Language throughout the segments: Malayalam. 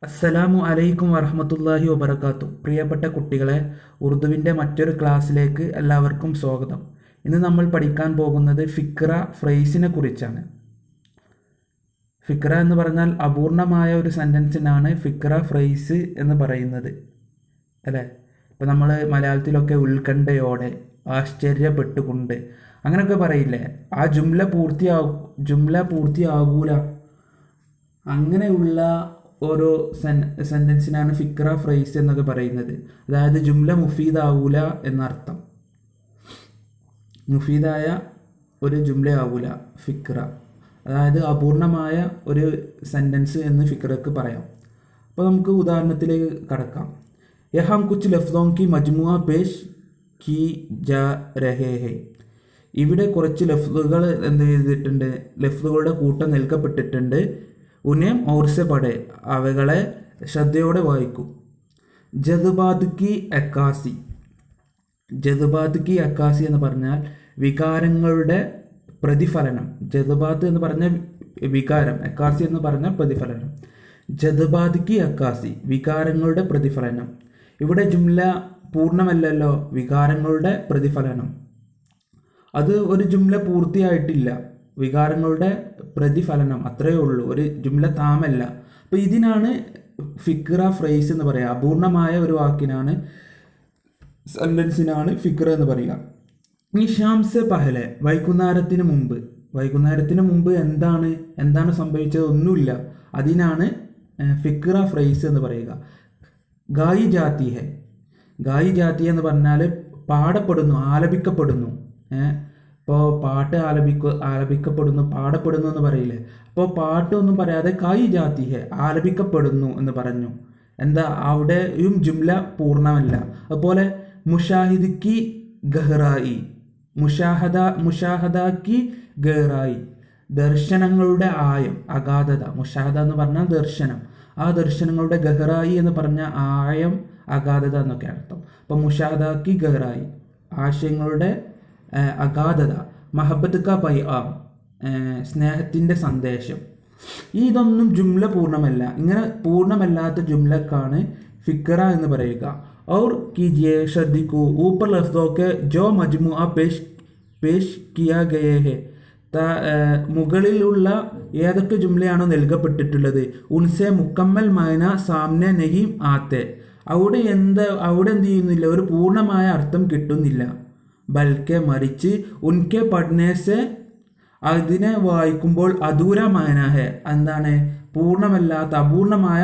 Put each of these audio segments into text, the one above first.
അസ്സലാമു അലൈക്കും വറഹ്മത്തുള്ളാഹി വബറകാത്തു. പ്രിയപ്പെട്ട കുട്ടികളെ, ഉറുദുവിൻ്റെ മറ്റൊരു ക്ലാസ്സിലേക്ക് എല്ലാവർക്കും സ്വാഗതം. ഇന്ന് നമ്മൾ പഠിക്കാൻ പോകുന്നത് ഫിക്ര ഫ്രേസിനെ കുറിച്ചാണ്. ഫിക്ര എന്ന് പറഞ്ഞാൽ അപൂർണമായ ഒരു സെൻറ്റൻസിനാണ് ഫിക്ര ഫ്രേസ് എന്ന് പറയുന്നത്, അല്ലേ? ഇപ്പം നമ്മൾ മലയാളത്തിലൊക്കെ ഉത്കണ്ഠയോടെ, ആശ്ചര്യപ്പെട്ടുകൊണ്ട് അങ്ങനെയൊക്കെ പറയില്ലേ? ആ ജുംല പൂർത്തിയാകൂല, അങ്ങനെയുള്ള ഓരോ സെൻറ്റൻസിനാണ് ഫിക്ര ഫ്രേസ് എന്നൊക്കെ പറയുന്നത്. അതായത് ജുംല മുഫീദാവൂല എന്നർത്ഥം. മുഫീദായ ഒരു ജുംല ആവൂല ഫിക്ര, അതായത് അപൂർണമായ ഒരു സെൻറ്റൻസ് എന്ന് ഫിക്രക്ക് പറയാം. അപ്പോൾ നമുക്ക് ഉദാഹരണത്തിലേക്ക് കടക്കാം. യഹാം കുച്ച് ലഫ്ദോं की मजमुआ पेश की जा रहे हैं. ഇവിടെ കുറച്ച് ലഫ്ലുകൾ എന്ത് ചെയ്തിട്ടുണ്ട്? ലഫ്ലുകളുടെ കൂട്ടം നൽകപ്പെട്ടിട്ടുണ്ട്. ഉനേം ഓർസെ പടേ, അവകളെ ശ്രദ്ധയോടെ വായിക്കും. ജദ്ബാത് കി അക്കാസി. ജദ്ബാത് കി അക്കാസി എന്ന് പറഞ്ഞാൽ വികാരങ്ങളുടെ പ്രതിഫലനം. ജദ്ബാത്ത് എന്ന് പറഞ്ഞ വികാരം, അക്കാസി എന്ന് പറഞ്ഞ പ്രതിഫലനം. ജദ്ബാത് കി അക്കാസി, വികാരങ്ങളുടെ പ്രതിഫലനം. ഇവിടെ ജുംല പൂർണ്ണമല്ലല്ലോ, വികാരങ്ങളുടെ പ്രതിഫലനം. അത് ഒരു ജുംല പൂർത്തിയായിട്ടില്ല, വികാരങ്ങളുടെ പ്രതിഫലനം അത്രയേ ഉള്ളൂ, ഒരു ജുംല താമല്ല. അപ്പോൾ ഇതിനാണ് ഫിക്ര ഫ്രേസ് എന്ന് പറയുക. അപൂർണമായ ഒരു വാക്കിനാണ്, സെൻറ്റൻസിനാണ് ഫിക്ര എന്ന് പറയുക. ഈ ഷാംസെ പഹലെ, വൈകുന്നേരത്തിന് മുമ്പ്. വൈകുന്നേരത്തിന് മുമ്പ് എന്താണ് സംഭവിച്ചത്? ഒന്നുമില്ല. അതിനാണ് ഫിക്ര ഫ്രേസ് എന്ന് പറയുക. ഗായി ജാതി ഹെ. ഗായി ജാതി എന്ന് പറഞ്ഞാൽ പാടപ്പെടുന്നു, ആലപിക്കപ്പെടുന്നു. ഇപ്പോൾ പാട്ട് ആലപിക്കപ്പെടുന്നു, പാടപ്പെടുന്നു എന്ന് പറയില്ലേ? അപ്പോൾ പാട്ടൊന്നും പറയാതെ കായി ജാതി ഹെ, ആലപിക്കപ്പെടുന്നു എന്ന് പറഞ്ഞു. എന്താ അവിടെയും ജുംല പൂർണ്ണമല്ല. അതുപോലെ മുഷാഹിദ്ക്കി ഗഹ്റായി. മുഷാഹദാക്കി ഗഹ്റായി, ദർശനങ്ങളുടെ ആയം, അഗാധത. മുഷാഹദ എന്ന് പറഞ്ഞാൽ ദർശനം. ആ ദർശനങ്ങളുടെ ഗഹ്റായി എന്ന് പറഞ്ഞ ആയം, അഗാധത എന്നൊക്കെ അർത്ഥം. അപ്പോൾ മുഷാഹദാക്കി ഗഹ്റായി, ആശയങ്ങളുടെ അഗാധത. മഹബത്ത് ക പൈആം, സ്നേഹത്തിൻ്റെ സന്ദേശം. ഇതൊന്നും ജുംല പൂർണ്ണമല്ല. ഇങ്ങനെ പൂർണ്ണമല്ലാത്ത ജുംലക്കാണ് ഫിക്ര എന്ന് പറയുക. और कीजिए, ശ്രദ്ധിക്കൂ, ऊपर लफ्ज़ों के जो मजमुआ पेश किया गए है. മുകളിലുള്ള ഏതൊക്കെ ജുംലയാണോ നൽകപ്പെട്ടിട്ടുള്ളത്, ഉൻസെ മുക്കമ്മൽ മൈന സാമ്നെ നഹീം ആത്തെ, അവിടെ എന്ത് ചെയ്യുന്നില്ല, ഒരു പൂർണ്ണമായ അർത്ഥം കിട്ടുന്നില്ല. ബൽക്കെ, മറിച്ച്, ഉൻകെ പഠനേസെ, അതിനെ വായിക്കുമ്പോൾ അധൂര മായനാഹെ, എന്താണ്? പൂർണ്ണമല്ലാത്ത അപൂർണമായ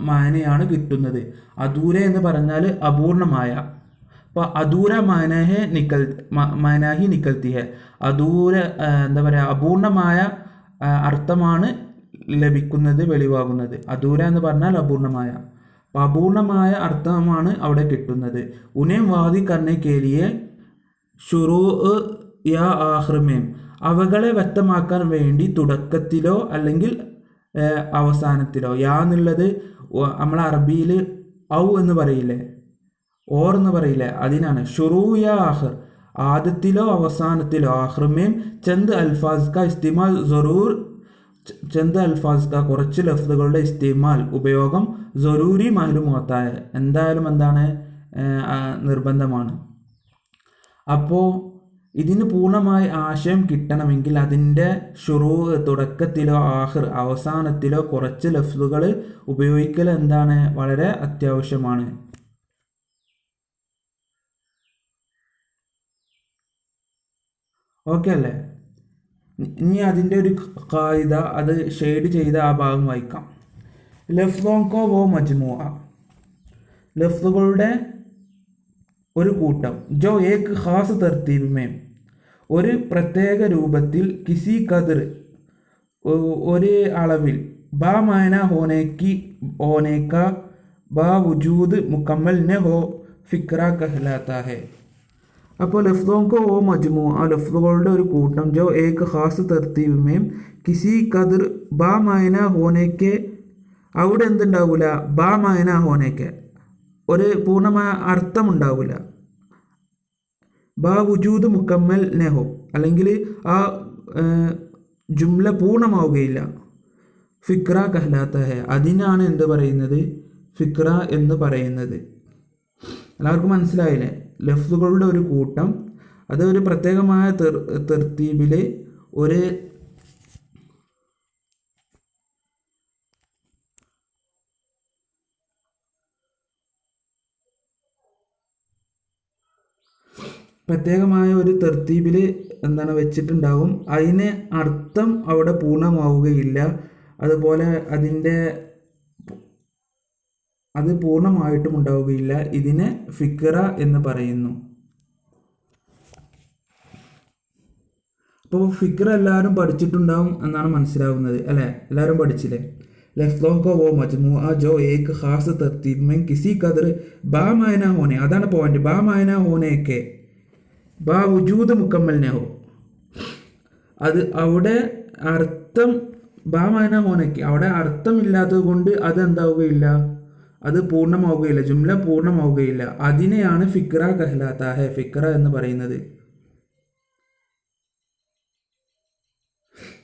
മായനയാണ് കിട്ടുന്നത്. അധൂര എന്ന് പറഞ്ഞാൽ അപൂർണമായ. അപ്പോൾ അധൂര മായനാഹി നിക്കൽത്തി ഹെ, അധൂര എന്താ പറയുക, അപൂർണമായ അർത്ഥമാണ് ലഭിക്കുന്നത്, വെളിവാകുന്നത്. അധൂര എന്ന് പറഞ്ഞാൽ അപൂർണമായ. അപ്പോൾ അപൂർണമായ അർത്ഥമാണ് അവിടെ കിട്ടുന്നത്. ഉനേം വാദി കർണെ കേലിയെ ഷുറൂ യാ ആഹ്റമേം, അവകളെ വ്യക്തമാക്കാൻ വേണ്ടി തുടക്കത്തിലോ അല്ലെങ്കിൽ അവസാനത്തിലോ. യാ എന്നുള്ളത് നമ്മൾ അറബിയിൽ ഔ എന്ന് പറയില്ലേ, ഓർ എന്ന് പറയില്ലേ, അതിനാണ് ഷുറൂ യാ ആഹ്ർ, ആദ്യത്തിലോ അവസാനത്തിലോ. ആഹ്റമേം ചന്ദ് അൽഫാസ് ക ഇസ്തിമാൽ ജറൂർ. ചന്ദ് അൽഫാസ് ക, കുറച്ച് ലഫ്ലുകളുടെ ഇസ്തിമാൽ, ഉപയോഗം, ജറൂരി മാലും ഹോത്തായ, എന്തായാലും എന്താണ്, നിർബന്ധമാണ്. അപ്പോൾ ഇതിന് പൂർണ്ണമായി ആശയം കിട്ടണമെങ്കിൽ അതിൻ്റെ ഷുറൂ, തുടക്കത്തിലോ ആഹിർ, അവസാനത്തിലോ കുറച്ച് ലഫ്ലുകൾ ഉപയോഗിക്കൽ എന്താണ്, വളരെ അത്യാവശ്യമാണ്. ഓക്കെ അല്ലേ? ഇനി അതിൻ്റെ ഒരു ഖായിദ, അത് ഷെയ്ഡ് ചെയ്ത ആ ഭാഗം വായിക്കാം. ലഫ്ലോं को वो मजमुआ, ലഫ്ലുകളുടെ ഒരു കൂട്ടം. ജോ ഏക് ഖാസ് തർത്തീബ് മേം, ഒരു പ്രത്യേക രൂപത്തിൽ. കിസി കദർ, ഒരു അളവിൽ. ബാ മായന ഹോനേക്ക ബാ വുജൂദ് മുക്കമ്മൽ നെ ഹോ ഫിക്ര കഹലാത്ത ഹെ. അപ്പോൾ ലഫ്ദോं को वो मजमुआ, ലഫ്ലുകളുടെ ഒരു കൂട്ടം. ജോ ഏക് ഖാസ് തർത്തീബ് മേം കിസി കദർ ബാ മായന ഹോനേക്കെ, അവിടെ എന്തുണ്ടാവില്ല? ബാ മായന ഹോനേക്കെ, ഒരു പൂർണ്ണമായ അർത്ഥമുണ്ടാവില്ല. ബാ വുജൂദ് മുക്കമ്മൽ നെഹോ, അല്ലെങ്കിൽ ആ ജുംല പൂർണ്ണമാവുകയില്ല. ഫിക്ര കഹ്ലാത്ത ഹെ, അതിനാണ് എന്ത് പറയുന്നത്, ഫിക്ര എന്ന് പറയുന്നത്. എല്ലാവർക്കും മനസ്സിലായില്ലേ? ലഫ്ലുകളുടെ ഒരു കൂട്ടം, അത് ഒരു പ്രത്യേകമായ തെർത്തീബിൽ ഒരു പ്രത്യേകമായ ഒരു തെർത്തീബിൽ എന്താണ് വെച്ചിട്ടുണ്ടാകും. അതിന് അർത്ഥം അവിടെ പൂർണ്ണമാവുകയില്ല. അതുപോലെ അത് പൂർണ്ണമായിട്ടും ഉണ്ടാവുകയില്ല. ഇതിനെ ഫിക്ര എന്ന് പറയുന്നു. അപ്പോൾ ഫിക്ര എല്ലാവരും പഠിച്ചിട്ടുണ്ടാവും എന്നാണ് മനസ്സിലാവുന്നത് അല്ലേ? എല്ലാവരും പഠിച്ചില്ലേ? लफ्ज़ों को वो मजमूआ जो एक ख़ास तरतीब में किसी कदर बामायना होने, अതാണ് പോയിന്റ്, बामायना होने के बावजूद मुकम्मल न हो. അത് അവിടെ അർത്ഥം ബാമായന ഹോനയ്ക്ക് അവിടെ അർത്ഥമില്ലാത്തത് കൊണ്ട് അത് എന്താവുകയില്ല, അത് പൂർണ്ണമാവുകയില്ല, ജുംല പൂർണ്ണമാവുകയില്ല. അതിനെയാണ് ഫിക്ര കഹ്ലാത്ത ഹെ, ഫിക്ര എന്ന് പറയുന്നത്.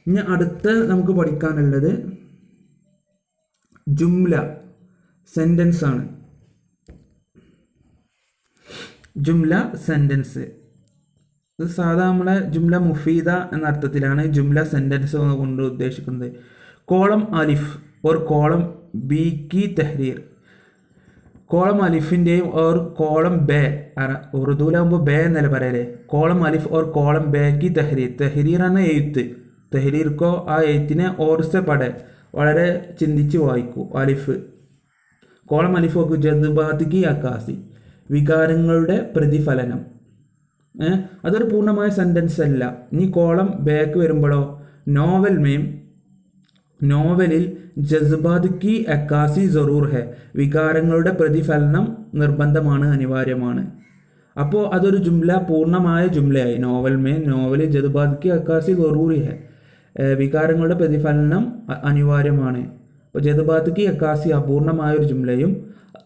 ഇനി അടുത്ത നമുക്ക് പഠിക്കാനുള്ളത് ജുംല സെൻറ്റൻസ് ആണ്. ജുംല സെൻറ്റൻസ് ഇത് സാധാ നമ്മളെ ജുംല മുഫീദ എന്ന അർത്ഥത്തിലാണ് ജുംല സെൻറ്റൻസ് കൊണ്ട് ഉദ്ദേശിക്കുന്നത്. കോളം അലിഫ് और കോളം ബി की तहरीर, കോളം അലിഫിൻ്റെയും और കോളം ബേ, ഉറുദുവിലാകുമ്പോൾ ബേ എന്നല്ല പറയലേ, കോളം അലിഫ് और കോളം ബേ की तहरीर, തഹരീർ എന്ന എഴുത്ത്, തഹരീർക്കോ ആ എഴുത്തിനെ ഓർസെ പടേ, വളരെ ചിന്തിച്ച് വായിക്കൂ. അലിഫ് കോളം അലിഫ് നോക്കൂ, ജദ്ബാത്ത് കി അക്കാസി, വികാരങ്ങളുടെ പ്രതിഫലനം. അതൊരു പൂർണ്ണമായ സെൻറ്റൻസ് അല്ല. ഇനി കോളം ബേക്ക് വരുമ്പോഴോ, നോവലിൽ ജസ്ബാത്ത് കി അക്കാസി ജറൂർ ഹെ, വികാരങ്ങളുടെ പ്രതിഫലനം നിർബന്ധമാണ്, അനിവാര്യമാണ്. അപ്പോൾ അതൊരു ജുംല, പൂർണ്ണമായ ജുംലയായി. നോവലിൽ ജസ്ബാത്ത് കി അക്കാസി ജറൂർ ഹെ, വികാരങ്ങളുടെ പ്രതിഫലനം അനിവാര്യമാണ്. അപ്പോൾ ജദ്ബാത്ത് കി അക്കാസി അപൂർണമായ ഒരു ജുംലയും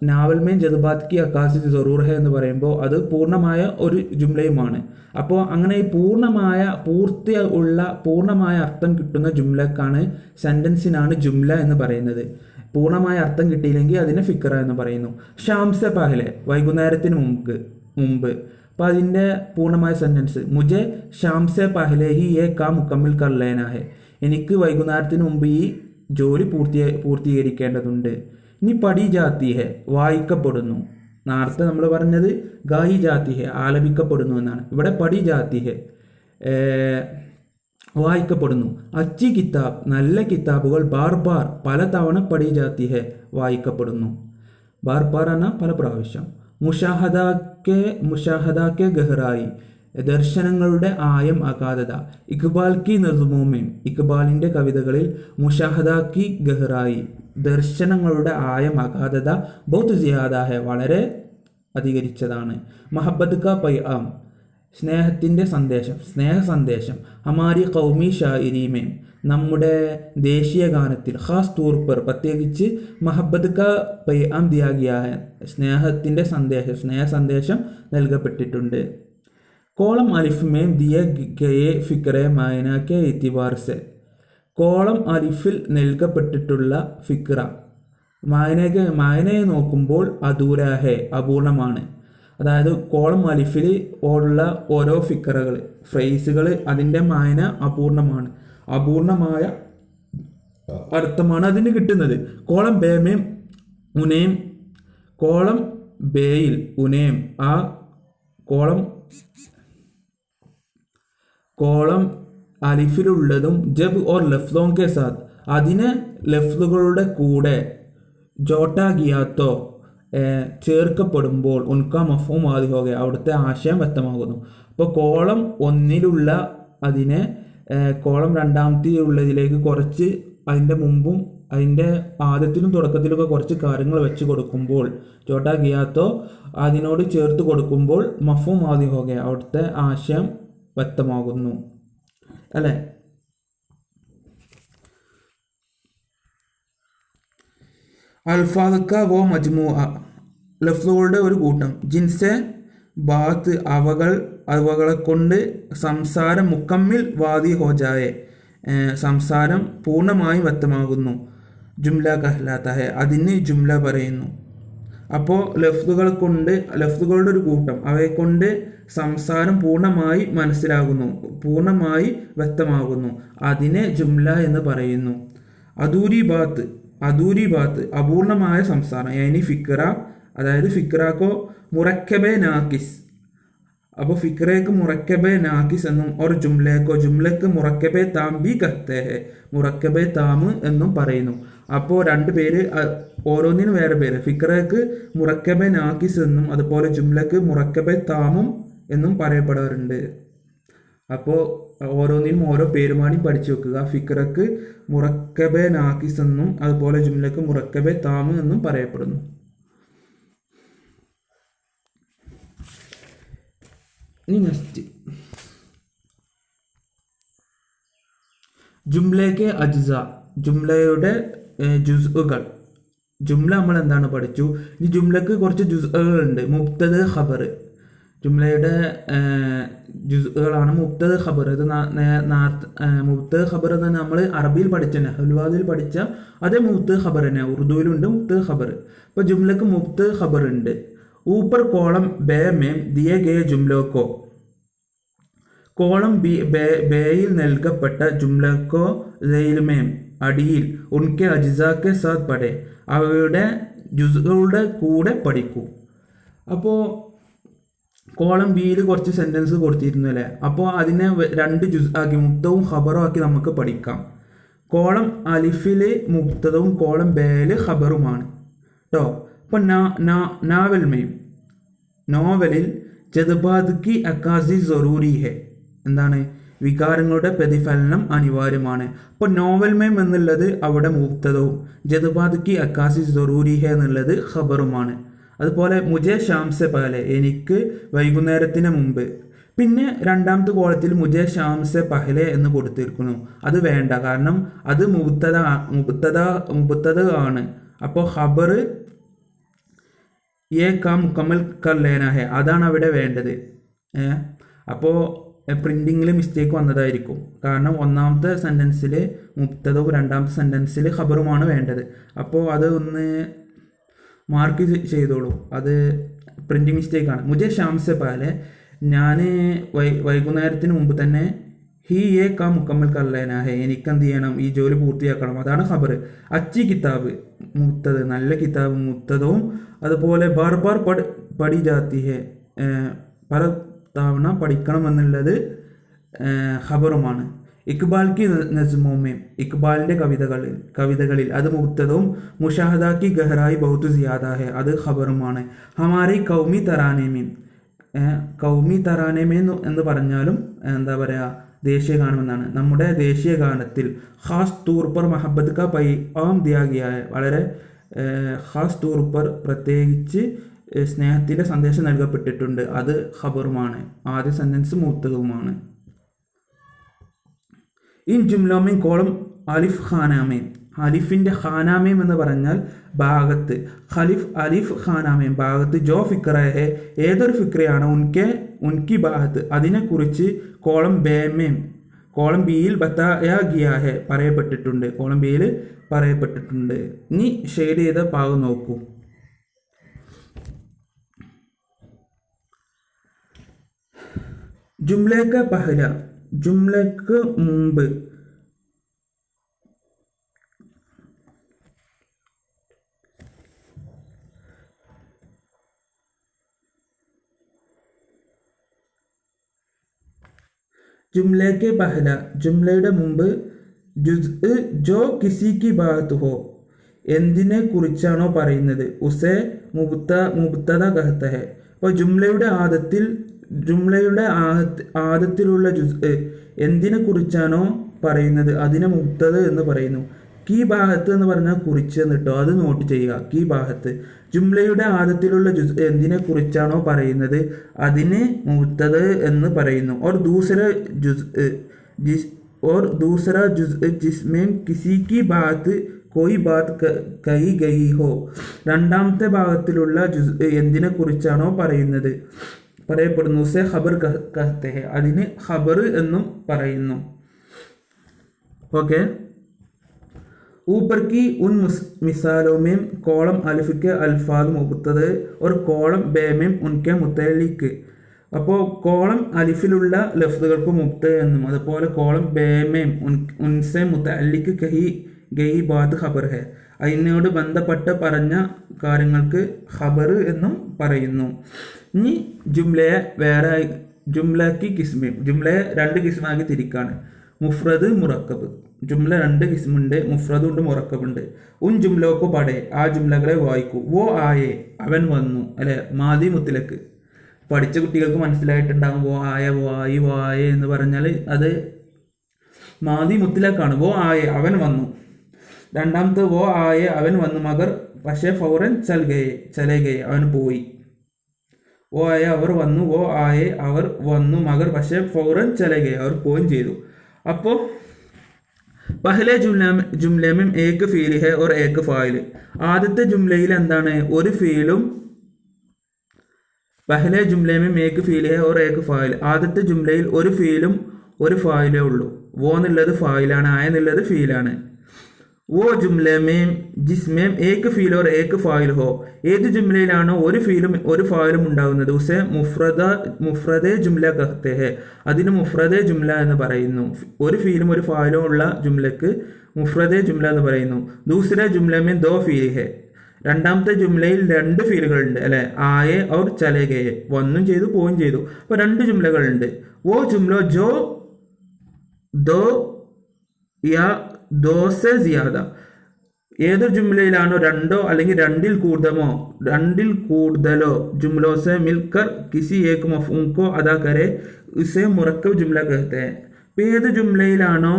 നാവൽമേൻ ജദ്ബാത്ത് കി അക്കാസി ജറൂർ ഹെ എന്ന് പറയുമ്പോൾ അത് പൂർണ്ണമായ ഒരു ജുംലയുമാണ്. അപ്പോൾ അങ്ങനെ ഈ പൂർണ്ണമായ അർത്ഥം കിട്ടുന്ന ജുംലക്കാണ്, സെൻറ്റൻസിനാണ് ജുംല എന്ന് പറയുന്നത്. പൂർണ്ണമായ അർത്ഥം കിട്ടിയില്ലെങ്കിൽ അതിനെ ഫിക്ര എന്ന് പറയുന്നു. ഷാംസെ പഹലെ, വൈകുന്നേരത്തിന് മുമ്പ്. അപ്പോൾ അതിൻ്റെ പൂർണ്ണമായ സെൻറ്റൻസ് മുജെ ഷാംസെ പഹലെ ഹി ഏ കാം മുക്കമ്മിൽ കർ ലേനാ ഹെ, എനിക്ക് വൈകുന്നേരത്തിന് മുമ്പ് ഈ ജോലി പൂർത്തീകരിക്കേണ്ടതുണ്ട്. ഇനി പഠി ജാത്തി ഹെ, വായിക്കപ്പെടുന്നു. നേരത്തെ നമ്മൾ പറഞ്ഞത് ഗായി ജാത്തി ഹെ, ആലപിക്കപ്പെടുന്നു എന്നാണ്. ഇവിടെ പഠി ജാത്തി ഹെ, വായിക്കപ്പെടുന്നു. അച്ചി കിതാബ്, നല്ല കിതാബുകൾ ബാർ പലതവണ പഠി ജാത്തി ഹെ, വായിക്കപ്പെടുന്നു. ബാർ എന്ന പല പ്രാവശ്യം. മുഷാഹദാക്കെ ഗഹ്റായി, ദർശനങ്ങളുടെ ആയം അഗാധത. ഇക്ബാൽ കി നസ്മോമേം, ഇക്ബാലിൻ്റെ കവിതകളിൽ മുഷാഹദാക്കി ഗഹ്റായി, ദർശനങ്ങളുടെ ആയം അഗാധത ബഹുത് സിയാദ ഹെ, വളരെ അധികരിച്ചതാണ്. മഹബത്ത് കാ പൈആം, സ്നേഹത്തിൻ്റെ സന്ദേശം, സ്നേഹ സന്ദേശം. ഹമാരി കൗമി ഷാഇരീമേം, നമ്മുടെ ദേശീയ ഗാനത്തിൽ, ഖാസ് തൂർ പർ, പ്രത്യേകിച്ച് മഹബത്ത് കാ പൈആം ദിയാ ഗിയാ ഹെ, സ്നേഹത്തിൻ്റെ സന്ദേശം, സ്നേഹ സന്ദേശം നൽകപ്പെട്ടിട്ടുണ്ട്. കോളം അലിഫ് മേം ദിയ ഗയെ ഫിക്രെ മായന കെ ഇത്തിബാർ സെ, കോളം അലിഫിൽ നൽകപ്പെട്ടിട്ടുള്ള ഫിക്ര മായനയെ നോക്കുമ്പോൾ അധൂരാ ഹെ, അപൂർണമാണ്. അതായത് കോളം അലിഫിൽ ഉള്ള ഓരോ ഫിക്രകൾ, ഫ്രേസുകൾ, അതിൻ്റെ മായന അപൂർണമാണ്. അപൂർണമായ അർത്ഥമാണ് അതിന് കിട്ടുന്നത്. കോളം ബേമേം ഉനേം, കോളം ബേയിൽ ഉനേം, ആ കോളം അലിഫിലുള്ളതും ജബ് ഓർ ലഫ്ലോം കെ സാത്ത്, അതിനെ ലഫ്ലുകളുടെ കൂടെ ജോട്ടാ ഗിയാത്തോ ചേർക്കപ്പെടുമ്പോൾ ഉൻകാ മഫ്ഹൂം ആദി ഹോ ഗയ, അവിടുത്തെ ആശയം വ്യക്തമാകുന്നു. അപ്പോൾ കോളം ഒന്നിലുള്ള അതിനെ കോളം രണ്ടാമത്തേലുള്ളതിലേക്ക് കുറച്ച് അതിൻ്റെ മുമ്പും അതിൻ്റെ ആദ്യത്തിലും തുടക്കത്തിലൊക്കെ കുറച്ച് കാര്യങ്ങൾ വെച്ച് കൊടുക്കുമ്പോൾ, ചോട്ടാ ഗിയാത്തോ അതിനോട് ചേർത്ത് കൊടുക്കുമ്പോൾ മഫ്ഹൂം ആദി ഹോ ഗയ, അവിടുത്തെ ആശയം വ്യക്തമാകുന്നു അല്ലേ? അൽഫാദ് കാ വോ മജ്മൂഅ, ലഫ്ലുകളുടെ ഒരു കൂട്ടം. ജിൻസെ ബാത്ത്, അവകളെ കൊണ്ട് സംസാരം മുക്കമ്മിൽ വാദി ഹോ ജായെ, സംസാരം പൂർണ്ണമായും വ്യക്തമാകുന്നു. ജുംല കഹ്ലാത്ത ഹെ, അതിന് ജുംല പറയുന്നു. അപ്പോൾ ലഫ്ദുകളുടെ ഒരു കൂട്ടം, അവയെ കൊണ്ട് സംസാരം പൂർണ്ണമായി മനസ്സിലാകുന്നു, പൂർണ്ണമായി വ്യക്തമാകുന്നു, അതിനെ ജുംല എന്ന് പറയുന്നു. അദൂരി ബാത്ത് അപൂർണമായ സംസാരം, യാനി ഫിക്ര, അതായത് ഫിക്രാക്കോ മുറക്കബെ നാക്കിസ്, അപ്പോൾ ഫിക്രയ്ക്ക് മുറക്കബെ നാക്കിസ് എന്നും और ജുംലക്ക് മുറക്കബെ താം ബി കഹ്തേ ഹെ, മുറക്കബെ താം എന്നും പറയുന്നു. അപ്പോൾ രണ്ട് പേര്, ഓരോന്നിനും വേറെ പേര്. ഫിക്രയ്ക്ക് മുറക്കബെ നാക്കിസ് എന്നും അതുപോലെ ജുംലക്ക് മുറക്കബെ താമും എന്നും പറയപ്പെടാറുണ്ട്. അപ്പോൾ ഓരോന്നിനും ഓരോ പേരുമാണി പഠിച്ചു വെക്കുക. ഫിക്രക്ക് മുറക്കബെ നാക്കിസ് എന്നും അതുപോലെ ജുംലക്ക് മുറക്കബെ താമ് എന്നും പറയപ്പെടുന്നു. ഇനി നെക്സ്റ്റ് ജുംലയ്ക്ക് അജ്സ, ജുംലയുടെ ജുസ്ഉകൾ. ജുംല നമ്മൾ എന്താണ് പഠിച്ചു. ഇനി ജുംലക്ക് കുറച്ച് ജുസ്ഉകളുണ്ട്. മുബ്തദ ഖബർ, ജുംലയുടെ ജുസ്ഉകളാണ് മുബ്തദ ഖബർ. ഇത് മുബ്തദ ഖബർ എന്ന് നമ്മൾ അറബിയിൽ പഠിച്ച ഹൽവാദിൽ പഠിച്ച അതേ മുബ്തദ ഖബർ തന്നെ ഉറുദുവിലുണ്ട് മുബ്തദ ഖബർ. ഇപ്പോൾ ജുംലക്ക് മുബ്തദ ഖബർ ഉണ്ട്. ऊपर कॉलम बे में दिए गए जुमलों को, കോളം ബേയിൽ നൽകപ്പെട്ട ജുംലക്കോ ലൈൽമേം അടിയിൽ ഉൻകെ അജ്സാക്കെ സാത്ത് പഠേ, അവയുടെ ജുസ്കളുടെ കൂടെ പഠിക്കൂ. അപ്പോൾ കോളം ബിയിൽ കുറച്ച് സെൻറ്റൻസ് കൊടുത്തിരുന്നു അല്ലേ. അപ്പോൾ അതിനെ രണ്ട് ജുസ് ആക്കി മുബ്തവും ഖബറും ആക്കി നമുക്ക് പഠിക്കാം. കോളം അലിഫിൽ മുബ്തദവും കോളം ബേയിൽ ഖബറുമാണ് കേട്ടോ. അപ്പോൾ നോവലിൽ ജദ്ബാത് കി അക്കാസി സറൂരി ഹെ, എന്താണ്, വികാരങ്ങളുടെ പ്രതിഫലനം അനിവാര്യമാണ്. അപ്പോൾ നോവൽ മേം എന്നുള്ളത് അവിടെ മുബ്തദവും ജദ്ബാത് കി അക്കാസി സറൂരി ഹെ എന്നുള്ളത് ഖബറുമാണ്. അതുപോലെ മുജെ ഷാം സെ പഹലെ, എനിക്ക് വൈകുന്നേരത്തിന് മുമ്പ്. പിന്നെ രണ്ടാമത്തെ കോളത്തിൽ മുജെ ഷാം സെ പഹലെ എന്ന് കൊടുത്തിരിക്കുന്നു. അത് വേണ്ട, കാരണം അത് മുബ്തദ ആണ്. അപ്പോൾ ഖബർ യേ കാം മുക്കമ്മൽ കർ ലേന ഹെ, അതാണ് അവിടെ വേണ്ടത്. അപ്പോൾ പ്രിൻറ്റിങ്ങിൽ മിസ്റ്റേക്ക് വന്നതായിരിക്കും, കാരണം ഒന്നാമത്തെ സെൻറ്റൻസിൽ മുബ്തദവും രണ്ടാമത്തെ സെൻറ്റൻസിൽ ഖബറുമാണ് വേണ്ടത്. അപ്പോൾ അത് ഒന്ന് മാർക്ക് ചെയ്തോളൂ, അത് പ്രിൻറ്റിങ് മിസ്റ്റേക്കാണ്. മുജെ ഷാം സെ പഹലെ, ഞാൻ വൈകുന്നേരത്തിന് മുമ്പ് തന്നെ ഹി യേ കാം മുക്കമ്മൽ കർ ലേന ഹെ, എനിക്കെന്ത് ചെയ്യണം, ഈ ജോലി പൂർത്തിയാക്കണം, അതാണ് ഖബർ. അച്ചി കിതാബ് മുബ്തദ്, നല്ല കിതാബ് മുബ്തദവും. അതുപോലെ ബാർ ബാർ പഠി ജാത്തി ഹെ, പല തവണ പഠിക്കണമെന്നുള്ളത് ഖബറുമാണ്. ഇക്ബാൽ കി നസ്മോമേം, ഇക്ബാലിൻ്റെ കവിതകളിൽ അത് മുബ്തദവും. മുഷാഹദാക്കി ഗഹറായി ബഹുത്ത് സിയാദ ഹെ, അത് ഖബറുമാണ്. ഹമാരി കൗമി തറാനേമീം, കൗമി തറാനേമേ എന്ന് പറഞ്ഞാലും എന്താ പറയുക, ദേശീയ ഗാനമെന്നാണ്. നമ്മുടെ ദേശീയ ഗാനത്തിൽ ഖാസ് തൂർ പർ മഹബത്ത് കാ പൈഗാം ദിയാ ഗയാ ഹെ, വളരെ ഖാസ് തൂർ പർ പ്രത്യേകിച്ച് സ്നേഹത്തിൻ്റെ സന്ദേശം നൽകപ്പെട്ടിട്ടുണ്ട്, അത് ഖബറുമാണ്. ആദ്യ സെൻറ്റൻസ് മുബ്തദവുമാണ്. ഇൻ ജുംലോമേം കോളം അലിഫ് ഖാനാമേം, അലിഫിൻ്റെ ഖാനാമേം എന്ന് പറഞ്ഞാൽ ഭാഗത്ത്. അലിഫ് ഖാനാമേം ഭാഗത്ത്. ജോ ഫിക്ര ഹെ, ഏതൊരു ഫിക്രയാണ്. ഉൻകി ഭാഗത്ത്, അതിനെക്കുറിച്ച്. കോളം ബേമേം, കോളം ബിയിൽ ബത്തായ ഗിയാ ഹെ, പറയപ്പെട്ടിട്ടുണ്ട്, കോളം ബിയിൽ പറയപ്പെട്ടിട്ടുണ്ട്. ഇനി ഷെയ്ഡ് ചെയ്ത ഭാഗം നോക്കൂ. ജുംലക്ക് പഹല, ജുംലക്ക് മുമ്പ്. ജുംലക്ക് പഹല, ജുംലയുടെ മുമ്പ്. ജുസ് ജോ കിസി കി ബാത്ത് ഹോ, എന്തിനെ കുറിച്ചാണോ പറയുന്നത്. ഉസേ മുബ്തദ കഹ്ത ഹെ, അപ്പോൾ ജുംലയുടെ ആദത്തിലുള്ള ജുസ് എന്തിനെ കുറിച്ചാണോ പറയുന്നത് അതിനെ മുബ്തദ എന്ന് പറയുന്നു. കീ ബാഹത്ത് എന്ന് പറഞ്ഞാൽ കുറിച്ച് എന്നിട്ടോ, അത് നോട്ട് ചെയ്യുക. കീ ബാഹത്ത്, ജുംലയുടെ ആദത്തിലുള്ള ജുസ് എന്തിനെ കുറിച്ചാണോ പറയുന്നത് അതിനെ മുബ്തദ എന്ന് പറയുന്നു. और दूसरा जुज़ जिसमें किसी की बात कोई बात कही गई हो, രണ്ടാമത്തെ ഭാഗത്തിലുള്ള ജുസ് എന്തിനെ കുറിച്ചാണോ പറയപ്പെടുന്നു. ഉസേ ഖബർ കഹ്തേ ഹെ, അതിന് ഖബർ എന്നും പറയുന്നു. ओके। ऊपर की उन मिसालों में कॉलम अलिफ के अल्फाज मुब्तदअ और कॉलം ബ में उनके മുതല്ലിഖ്. അപ്പോൾ കോളം അലിഫിലുള്ള ലഫ്ദുകൾക്ക് മുബ്തദ എന്നും അതുപോലെ കോളം ബ में उनसे മുതല്ലിഖ് കഹി ഗയി ബാത് ഖബർ ഹെ, അതിനോട് ബന്ധപ്പെട്ട് പറഞ്ഞ കാര്യങ്ങൾക്ക് ഖബർ എന്നും പറയുന്നു. ഇനി ജുംലയെ വേറെ ജുംലക്ക് കിസ്മി, ജുംലയെ രണ്ട് കിസ്മാക്കി തിരിക്കാണ്. മുഫ്രദ് മുറക്കബ്. ജുംല രണ്ട് കിസ്മുണ്ട്, മുഫ്രദുണ്ട് മുറക്കബുണ്ട്. ഉൻ ജുംലോക്കു പടേ, ആ ജുംലകളെ വായിക്കൂ. വോ ആയേ, അവൻ വന്നു, അല്ലെ മാദി മുത്തലക്ക്. പഠിച്ച കുട്ടികൾക്ക് മനസ്സിലായിട്ടുണ്ടാകും. വോ ആയ വായി വായേ എന്ന് പറഞ്ഞാൽ അത് മാദി മുത്തലക്കാണ്. വോ ആയേ, അവൻ വന്നു. രണ്ടാമത്തെ വോ ആയേ, അവൻ വന്നു. മഗർ പക്ഷേ ഫൗറൻ ചലേ ഗയെ, അവൻ പോയി. വോ ആയ അവർ വന്നു, വോ ആയേ അവർ വന്നു. മഗർ പക്ഷേ ഫൗറൻ ചലേ ഗയെ, അവർ പോവുകയും ചെയ്തു. അപ്പോൾ പഹലെ ജുംല में एक ഫീൽ है और एक ഫായിൽ. ആദ്യത്തെ ജുംലയിൽ എന്താണ്? ഒരു ഫീലും. പഹലെ ജുംല में एक ഫീൽ है और एक ഫായിൽ. ആദ്യത്തെ ജുംലയിൽ ഒരു ഫീലും ഒരു ഫായിലേ ഉള്ളൂ. വോ എന്നുള്ളത് ഫായിലാണ്, ആയ എന്നുള്ളത് ഫീലാണ്. वो जुमले में जिसमें एक ഫീൽ और एक ഫായിൽ ഹോ, ഏത് ജുംലയിലാണോ ഒരു ഫീലും ഒരു ഫായിലും ഉണ്ടാകുന്നത് ഉസേ മുഫ്രദെ ജുംല കഹ്തെ ഹെ, അതിന് മുഫ്രദെ ജുംല എന്ന് പറയുന്നു. ഒരു ഫീലും ഒരു ഫായിലും ഉള്ള ജുംലക്ക് മുഫ്രദെ ജുംല എന്ന് പറയുന്നു. ദൂസര ജുംല में दो ഫീൽ ഹെ, രണ്ടാമത്തെ ജുംലയിൽ രണ്ട് ഫീലുകളുണ്ട്, അല്ലെ. ആയെ ഔർ ചലേ ഗയെ, വന്നും ചെയ്തു പോവുകയും ചെയ്തു. അപ്പോൾ രണ്ട് ജുംലകളുണ്ട്. വോ ജുംലോ ജോ ദോ യാ ദോസെ സിയാദ, ഏതൊരു ജുംലയിലാണോ രണ്ടോ അല്ലെങ്കിൽ രണ്ടിൽ കൂടുതലോ ജുംലോസെ മിൽക്കർ കിസി ഏക് മഫ്ഊം കോ അദാ കരെ ഉസേ മുറക്കബ് ജുംല കഹത്തെ ഹെ. ഏത് ജുംലയിലാണോ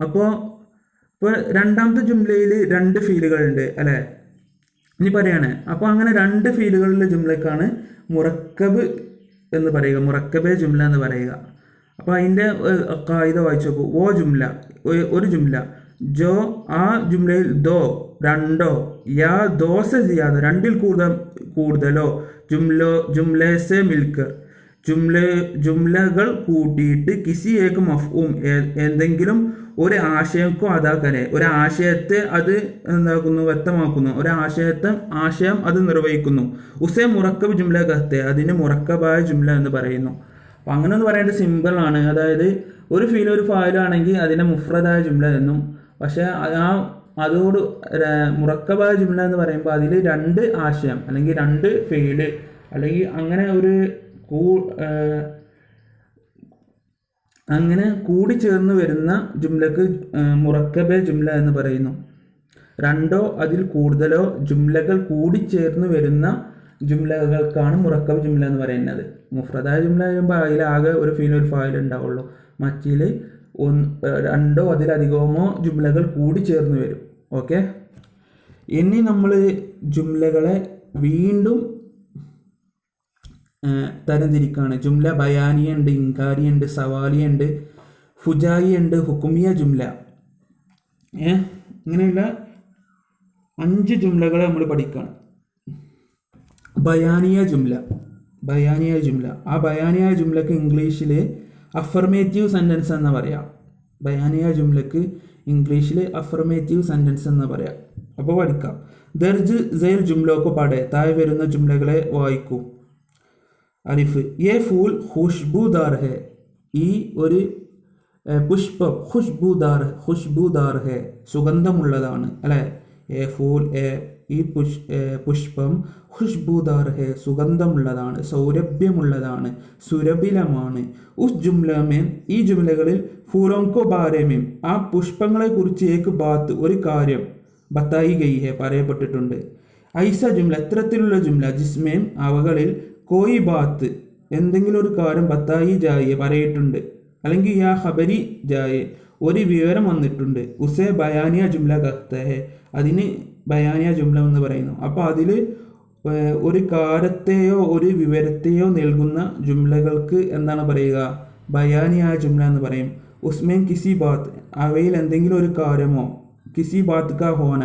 അപ്പോൾ രണ്ടാമത്തെ ജുംലയിൽ രണ്ട് ഫീലുകളുണ്ട്, അല്ലെ. ഇനി പറയാണ്, അപ്പോൾ അങ്ങനെ രണ്ട് ഫീലുകളിലെ ജുംലക്കാണ് മുറക്കബ് എന്ന് പറയുക, മുറക്കബെ ജുംല എന്ന് പറയുക. അപ്പോൾ അതിൻ്റെ കായിക വായിച്ചു നോക്കൂ. ഓ ജുംല, ഒരു ജുംല. ജോ, ആ ജുംലയിൽ ദോ രണ്ടോ, യാ ദോസ സിയാദ രണ്ടിൽ കൂടുതലോ, ജുംലേസെ മിൽക്കർ ജുംലകൾ കൂട്ടിയിട്ട് കിസി ഏക്ക് മഫ്ഊം എന്തെങ്കിലും ഒരു ആശയക്കോ അതാക്കനെ, ഒരു ആശയത്തെ അത് എന്താക്കുന്നു, വ്യക്തമാക്കുന്നു. ആശയം അത് നിർവഹിക്കുന്നു. ഉസേ മുറക്കബ് ജുംല കഹത്തെ, അതിന് മുറക്കബായ ജുംല എന്ന് പറയുന്നു. അപ്പം അങ്ങനെ ഒന്ന് പറയേണ്ടത് സിമ്പിളാണ്. അതായത് ഒരു ഫീൽ ഒരു ഫായിലാണെങ്കിൽ അതിനെ മുഫ്രദായ ജുംല എന്നും, പക്ഷേ അതോട് മുറക്കബായ ജുംല എന്ന് പറയുമ്പോൾ അതിൽ രണ്ട് ആശയം അല്ലെങ്കിൽ രണ്ട് ഫീല് അല്ലെങ്കിൽ അങ്ങനെ കൂടിച്ചേർന്ന് വരുന്ന ജുംലക്ക് മുറക്കബെ ജുംല എന്ന് പറയുന്നു. രണ്ടോ അതിൽ കൂടുതലോ ജുംലകൾ കൂടിച്ചേർന്ന് വരുന്ന ജുംലകൾക്കാണ് മുറക്കബ് ജുംല എന്ന് പറയുന്നത്. മുഫ്രദായ ജുംല വരുമ്പോൾ അതിലാകെ ഒരു ഫീൽ ഒരു ഫായിൽ ഉണ്ടാവുള്ളൂ. മറ്റിൽ രണ്ടോ അതിലധികമോ ജുംലകൾ കൂടിച്ചേർന്ന് വരും. ഓക്കെ. ഇനി നമ്മൾ ജുംലകളെ വീണ്ടും തരംതിരിക്കുകയാണ്. ജുംല ബയാനിയ ഉണ്ട്, ഇൻകാരിയ ഉണ്ട്, സവാലിയ ഉണ്ട്, ഫുജായിയ ഉണ്ട്, ഹുക്കുമിയ ജുംല. ഇങ്ങനെയുള്ള 5 ജുംലകളെ നമ്മൾ പഠിക്കുകയാണ്. ബയാനിയ ജുംല. ആ ബയാനിയ ജുംലക്ക് ഇംഗ്ലീഷിൽ അഫർമേറ്റീവ് സെൻറ്റൻസ് എന്ന് പറയാം. ബയാനിയ ജുംലക്ക് ഇംഗ്ലീഷിൽ അഫർമേറ്റീവ് സെൻറ്റൻസ് എന്ന് പറയാം. അപ്പോൾ പഠിക്കാം. ദർജ് സെയിൽ ജുംലോക്ക് പടേ, താഴെ വരുന്ന ജുംലകളെ വായിക്കൂ. അലിഫ്, യേ ഫൂൽ ഖുഷ്ബൂദാർ ഹെ, ഈ ഒരു പുഷ്പം ഖുഷ്ബൂദാർ ഹെ, സുഗന്ധമുള്ളതാണ്, അല്ലെ. ഏ ഫൂൽ, ഈ പുഷ്പം ഖുഷ്ബൂദാർ ഹെ, സുഗന്ധമുള്ളതാണ്, സൗരഭ്യമുള്ളതാണ്, സുരഭിലമാണ്. ഉസ് ജുംലമേ, ഈ ജുംലകളിൽ ഫൂലോങ്കോ ബാരേമേം, ആ പുഷ്പങ്ങളെ കുറിച്ച് ഏക്ക് ബാത്ത്, ഒരു കാര്യം ബത്തായി ഗയി ഹെ, പറയപ്പെട്ടിട്ടുണ്ട്. ഐസ ജുംല, എത്തരത്തിലുള്ള ജുംല, ജിസ്മേം, അവകളിൽ കോയി ബാത്ത്, എന്തെങ്കിലും ഒരു കാര്യം ബത്തായി ജായെ, പറയിട്ടുണ്ട്, അല്ലെങ്കിൽ യാ ഖബരി ജായെ, ഒരു വിവരം വന്നിട്ടുണ്ട്. ഉസേ ബയാനിയ ജുംല കഹ്തെ ഹെ, അതിന് ബയാനിയ ജുംല എന്ന് പറയുന്നു. അപ്പോൾ അതിൽ ഒരു കാര്യത്തെയോ ഒരു വിവരത്തെയോ നൽകുന്ന ജുംലകൾക്ക് എന്താണ് പറയുക? ബയാനിയ ജുംല എന്ന് പറയും. ഉസ്മേൻ കിസി ബാത്ത്, അവയിൽ എന്തെങ്കിലും ഒരു കാര്യമോ, കിസി ബാത്ത് കാ ഹോന,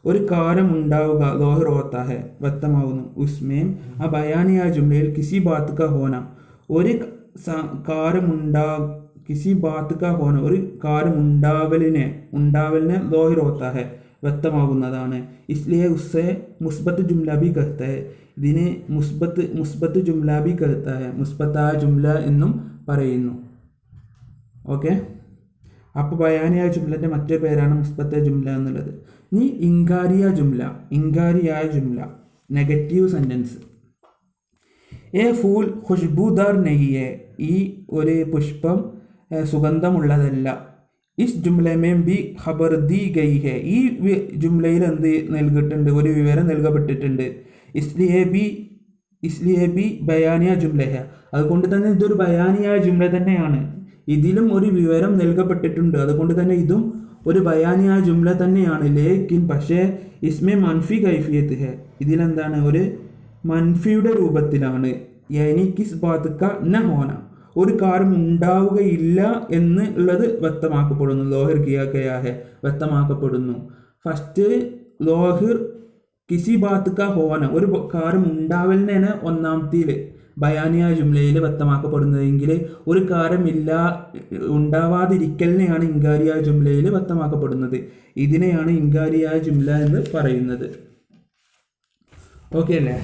ഒരു കാര്യം ഉണ്ടാവുക, ലോഹർ ഹോത്താ ഹെ, വ്യക്തമാകുന്നു. ഉസ്മേൻ, ആ ബയാനിയ ജുംലയിൽ കിസി ബാത്ത് കാ ഹോന, ഒരു കാര്യമുണ്ടാ കിസി ബാത്ത് കാ ഹോന ഒരു കാര്യമുണ്ടാവലിനെ ലോഹിർ ഹോത്താ ഹെ വ്യക്തമാകുന്നതാണ്. ഇസ്ലിയെ ഉസ്സെ മുസ്ബത്ത് ജുംല ബി കഹ്ത ഹെ ഇതിന് മുസ്ബത്ത് ജുംല ബി കഹ്ത ഹെ മുസ്ബത്തായ ജുംല എന്നും പറയുന്നു. ഓക്കെ, അപ്പോൾ ബയാനിയായ ജുംലൻ്റെ മറ്റൊരു പേരാണ് മുസ്ബത്ത ജുംല എന്നുള്ളത്. ഇനി ഇൻകാരിയായ ജുംല നെഗറ്റീവ് സെൻറ്റൻസ്. എ ഫൂൽ ഖുഷ്ബൂദാർ നെയ്യെ ഈ ഒരു പുഷ്പം സുഗന്ധമുള്ളതല്ല. ഇസ് ജുംലമേ ബി ഖബർ ദി ഗൈ ഹെ ഈ ജുംലയിൽ എന്ത് നൽകിയിട്ടുണ്ട്, ഒരു വിവരം നൽകപ്പെട്ടിട്ടുണ്ട്. ഇസ്ലിയെ ബി ബയാനിയ ജുംല ഹെ അതുകൊണ്ട് തന്നെ ഇതൊരു ബയാനിയായ ജുംല തന്നെയാണ്. ഇതിലും ഒരു വിവരം നൽകപ്പെട്ടിട്ടുണ്ട്, അതുകൊണ്ട് തന്നെ ഇതും ഒരു ബയാനിയായ ജുംല തന്നെയാണ്. ലേക്കിൻ പക്ഷേ ഇസ്മെ മൻഫി കൈഫിയത്ത് ഹെ ഇതിലെന്താണ്, ഒരു മൻഫിയുടെ രൂപത്തിലാണ്. യാനി കിസ് ബാത്ത് ക ന ഹോന ഒരു കാര്യം ഉണ്ടാവുകയില്ല എന്ന് ഉള്ളത് വ്യക്തമാക്കപ്പെടുന്നു. ലോഹിർ കിയാ ഗയാ ഹെ വ്യക്തമാക്കപ്പെടുന്നു. ഫസ്റ്റ് ലോഹിർ കിസി ബാത്ത് ക ഹോന ഒരു കാര്യം ഉണ്ടാവലിനാണ് ഒന്നാമത്തേൽ ബയാനിയ ജുംലയിൽ വ്യക്തമാക്കപ്പെടുന്നതെങ്കിൽ ഒരു കാര്യം ഉണ്ടാവാതിരിക്കലിനെയാണ് ഇൻകാരിയ ജുംലയിൽ വ്യക്തമാക്കപ്പെടുന്നത്. ഇതിനെയാണ് ഇൻകാരിയ ജുംല എന്ന് പറയുന്നത്. ഓക്കെ അല്ലേ?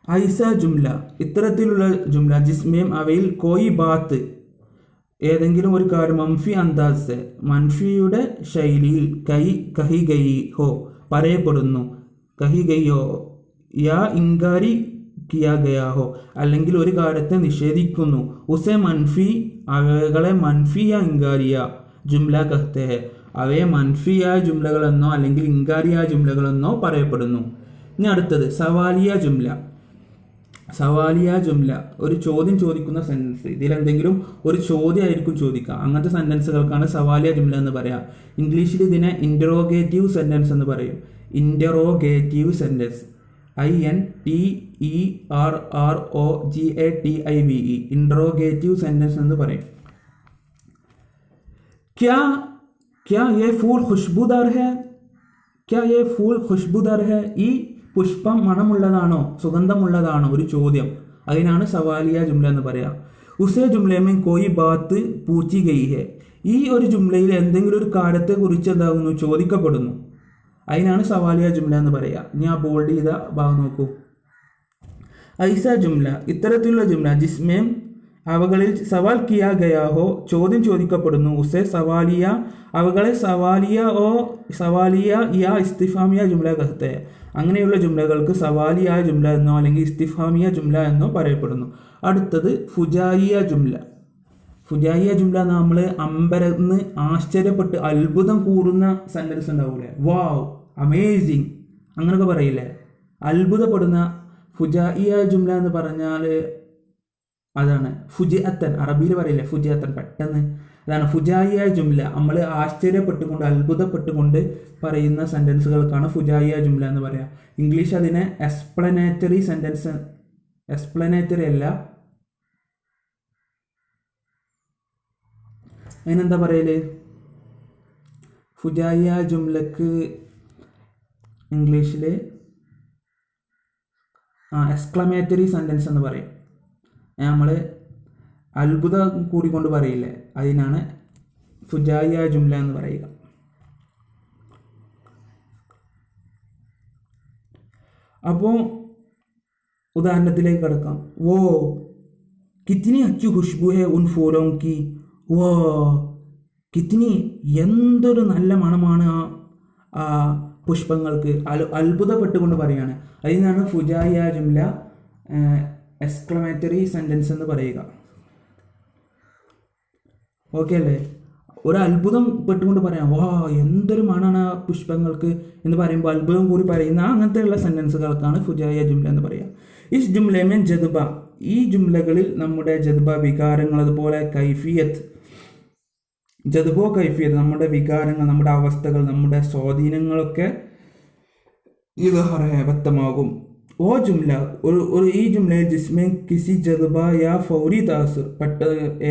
ഐസ ജുംല ഇത്തരത്തിലുള്ള ജുംല ജിസ്മേം അവയിൽ കോയി ബാത്ത് ഏതെങ്കിലും ഒരു കാര്യം മൻഫി അന്താസ് മൻഫിയുടെ ശൈലിയിൽ കഹി ഗൈ ഹോ പറയപ്പെടുന്നു. കഹി ഗൈയോ യാ ഇൻകാരി കിയാ ഗയാ ഹോ അല്ലെങ്കിൽ ഒരു കാര്യത്തെ നിഷേധിക്കുന്നു. ഉസെ മൻഫി അവകളെ മൻഫി യാ ഇൻകാരിയ ജുംല കഹ്തെ ഹെ അവയെ മൻഫിയായ ജുംലകളെന്നോ അല്ലെങ്കിൽ ഇൻകാരിയായ ജുംലകളെന്നോ പറയപ്പെടുന്നു. ഇനി അടുത്തത് സവാലിയ ജുംല ഒരു ചോദ്യം ചോദിക്കുന്ന സെൻറ്റൻസ്. ഇതിലെന്തെങ്കിലും ഒരു ചോദ്യമായിരിക്കും ചോദിക്കുക. അങ്ങനത്തെ സെൻറ്റൻസുകൾക്കാണ് സവാലിയ ജുംല എന്ന് പറയാം. ഇംഗ്ലീഷിൽ ഇതിനെ ഇൻറ്ററോഗേറ്റീവ് സെൻറ്റൻസ് എന്ന് പറയും. Interrogative sentence INTERROGATIVE interrogative sentence എന്ന് പറയും. क्या ये फूल खुशबूदार है ഈ പുഷ്പം മണമുള്ളതാണോ സുഗന്ധമുള്ളതാണോ ഒരു ചോദ്യം. അതിനാണ് സവാലിയ ജുംല എന്ന് പറയാം. ഉസേ ജുംലമേ കോയി ബാത്ത് പൂച്ചി ഗയി ഹെ ഈ ഒരു ജുംലയിൽ എന്തെങ്കിലും ഒരു കാര്യത്തെക്കുറിച്ച് എന്താകുന്നു ചോദിക്കപ്പെടുന്നു. അതിനാണ് സവാലിയ ജുംല എന്ന് പറയുക. ഞാൻ ബോൾഡ് ചെയ്ത ഭാഗം നോക്കൂ. ഐസ ജുംല ഇത്തരത്തിലുള്ള ജുംല ജിസ്മേം അവകളിൽ സവാൽ കിയാ ഗയാ ഹോ ചോദ്യം ചോദിക്കപ്പെടുന്നു. ഉസേ സവാലിയ അവകളെ സവാലിയ യാ ഇസ്തിഫാമിയ ജുംല കഹത്തെ അങ്ങനെയുള്ള ജുംലകൾക്ക് സവാലിയായ ജുംല എന്നോ അല്ലെങ്കിൽ ഇസ്തിഫാമിയ ജുംല എന്നോ പറയപ്പെടുന്നു. അടുത്തത് ഫുജായിയ ജുംല നമ്മൾ അമ്പരന്ന് ആശ്ചര്യപ്പെട്ട് അത്ഭുതം കൂറുന്ന സെൻറ്റൻസ് ഉണ്ടാവൂലേ, വാവ് അമേസിങ് അങ്ങനെയൊക്കെ പറയില്ലേ, അത്ഭുതപ്പെടുന്ന. ഫുജായിയ ജുംല എന്ന് പറഞ്ഞാൽ അതാണ് ഫുജിഅത്തൻ, അറബിയിൽ പറയില്ലേ ഫുജിഅത്തൻ പെട്ടെന്ന്, അതാണ് ഫുജായിയ ജുംല. നമ്മൾ ആശ്ചര്യപ്പെട്ടുകൊണ്ട് അത്ഭുതപ്പെട്ടുകൊണ്ട് പറയുന്ന സെൻറ്റൻസുകൾക്കാണ് ഫുജായിയ ജുംല എന്ന് പറയുക. ഇംഗ്ലീഷ് അതിനെ എക്സ്പ്ലനേറ്ററി സെൻറ്റൻസ്, എക്സ്പ്ലനേറ്ററി അല്ല, അതിനെന്താ പറയല്, ഫുജായിയ ജുംലക്ക് ഇംഗ്ലീഷിൽ എക്സ്ക്ലമേറ്ററി സെൻറ്റൻസ് എന്ന് പറയും. നമ്മൾ അത്ഭുതം കൂടിക്കൊണ്ട് പറയില്ലേ, അതിനാണ് ഫുജായിയ ജുംല എന്ന് പറയുക. അപ്പോൾ ഉദാഹരണത്തിലേക്ക് കിടക്കാം. വോ കിത്നി അച്ചു ഖുഷ്ബു ഹെ ഉൻ ഫൂലോं की വോ കിത്നി എന്തൊരു നല്ല മണമാണ് ആ പുഷ്പങ്ങൾക്ക്. അത്ഭുതപ്പെട്ടുകൊണ്ട് പറയാണ്. അതിനാണ് ഫുജായിയ ജുംല എക്സ്ക്ലമേറ്ററി സെൻറ്റൻസ് എന്ന് പറയുക. ഓക്കെ അല്ലേ? ഒരു അത്ഭുതം പെട്ടുകൊണ്ട് പറയാം, വാ എന്തൊരു മണമാണ് ആ പുഷ്പങ്ങൾക്ക് എന്ന് പറയുമ്പോൾ അത്ഭുതം കൂടി പറയുന്ന അങ്ങനത്തെയുള്ള സെൻറ്റൻസുകൾക്കാണ് ഫുജായിയ ജുംല എന്ന് പറയുക. ഇസ് ജുംലമേൻ ജദ്ബ ഈ ജുംലകളിൽ നമ്മുടെ ജദ്ബ വികാരങ്ങൾ, അതുപോലെ കൈഫിയത്ത്, ജദ്ബോ കൈഫിയത്ത് നമ്മുടെ വികാരങ്ങൾ, നമ്മുടെ അവസ്ഥകൾ, നമ്മുടെ സ്വാധീനങ്ങളൊക്കെ ഇത് വ്യക്തമാകും. ഓ ജുംല ഈ ജുംലയിൽ ജിസ്മേ കിസി ജദ്ബ യാ ഫൗരി താസുർ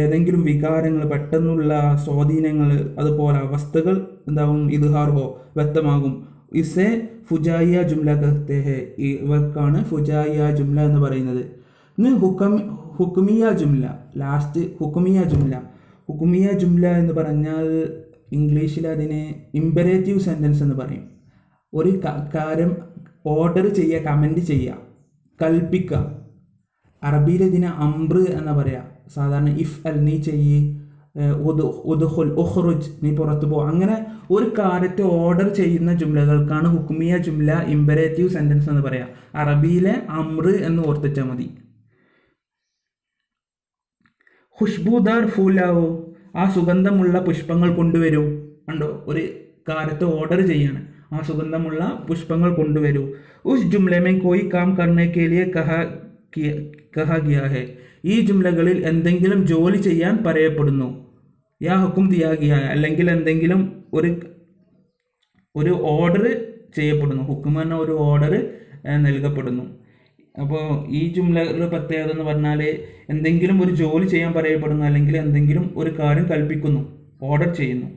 ഏതെങ്കിലും വികാരങ്ങൾ, പെട്ടെന്നുള്ള സ്വാധീനങ്ങൾ, അതുപോലെ അവസ്ഥകൾ എന്താവും ഇദ്ഹാർ ഹോ വ്യക്തമാകും. ഇസെ ഫുജായിയ ജുംല കഹത്തെ ഹെ. ഇവർക്കാണ് ഫുജായിയ ജുംല എന്ന് പറയുന്നത്. ഇന്ന് ഹുക്കുമിയ ജുംല, ലാസ്റ്റ് ഹുക്കുമിയ ജുംല. ഹുക്കുമിയ ജുംല എന്ന് പറഞ്ഞാൽ ഇംഗ്ലീഷിൽ അതിന് ഇമ്പരേറ്റീവ് സെൻറ്റൻസ് എന്ന് പറയും. ഒരു കാര്യം ഓർഡർ ചെയ്യുക, കമൻറ്റ് ചെയ്യുക, കൽപ്പിക്കുക. അറബിയിൽ ഇതിന് അംറ് എന്ന് പറയാം. സാധാരണ ഇഫ് അൽ, നീ ചെയ്യ്, ഉദ്ഖുൽ, ഉഖ്റുജ്, നീ പുറത്തു പോ. അങ്ങനെ ഒരു കാര്യത്തെ ഓർഡർ ചെയ്യുന്ന ജുംലകൾക്കാണ് ഹുക്കുമിയ ജുംല, ഇമ്പരേറ്റീവ് സെൻറ്റൻസ് എന്ന് പറയാം. അറബിയിലെ അംറ് എന്ന് ഓർത്തിച്ചാൽ മതി. ഖുഷ്ബൂദാർ ഫൂലാവോ, ആ സുഗന്ധമുള്ള പുഷ്പങ്ങൾ കൊണ്ടുവരൂ. കണ്ടോ, ഒരു കാര്യത്തെ ഓർഡർ ചെയ്യാണ്, ആ സുഗന്ധമുള്ള പുഷ്പങ്ങൾ കൊണ്ടുവരൂ. ഉസ് ജുംലമേ കോയി കാം കർണേ കേ ലിയേ കഹാ ഗിയാ ഹെ. ഈ ജുംലകളിൽ എന്തെങ്കിലും ജോലി ചെയ്യാൻ പറയപ്പെടുന്നു. യാ ഹുക്കും ദിയാ ഗിയാ, അല്ലെങ്കിൽ എന്തെങ്കിലും ഒരു ഓർഡർ ചെയ്യപ്പെടുന്നു. ഹുക്കും എന്ന ഒരു ഓർഡർ നൽകപ്പെടുന്നു. അപ്പോൾ ഈ ജുംലയുടെ പ്രത്യേകത എന്ന് പറഞ്ഞാൽ എന്തെങ്കിലും ഒരു ജോലി ചെയ്യാൻ പറയപ്പെടുന്നു, അല്ലെങ്കിൽ എന്തെങ്കിലും ഒരു കാര്യം കൽപ്പിക്കുന്നു, ഓർഡർ ചെയ്യുന്നു.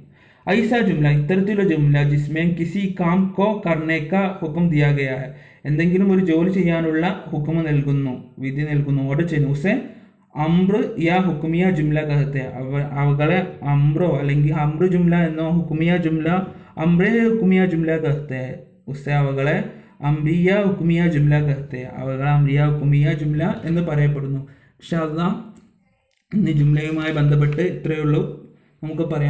ഐസ ജുംല, ഇത്തരത്തിലുള്ള ജുംല ജിസ്മേൻ കിസി കാം കോ കർണേക്ക ഹുക്കും ദിയാ ഗയാ ഹെ. എന്തെങ്കിലും ഒരു ജോലി ചെയ്യാനുള്ള ഹുക്കും നൽകുന്നു, വിധി നൽകുന്നു, ഓർഡർ ചെയ്യുന്നു. ഉസെ അംറ് യാ ഹുക്കുമിയ ജുംല കഹത്തെ. അവകളെ അംറോ അല്ലെങ്കിൽ അംറ് ജുംല എന്നോ ഹുക്കുമിയ ജുംല, അംറേ ഹുക്കുമിയ ജുംല കഹത്തെ. ഉസെ അവകളെ അംറിയ ഹുക്കുമിയ ജുംല കഹത്തെ. അവകളെ അംറിയ ഹുക്കുമിയ ജുംല എന്ന് പറയപ്പെടുന്നു. ഇൻഷാ അല്ലാഹ് ഇന്ന് ജുംലയുമായി ബന്ധപ്പെട്ട് ഇത്രയേ ഉള്ളൂ നമുക്ക് പറയാം.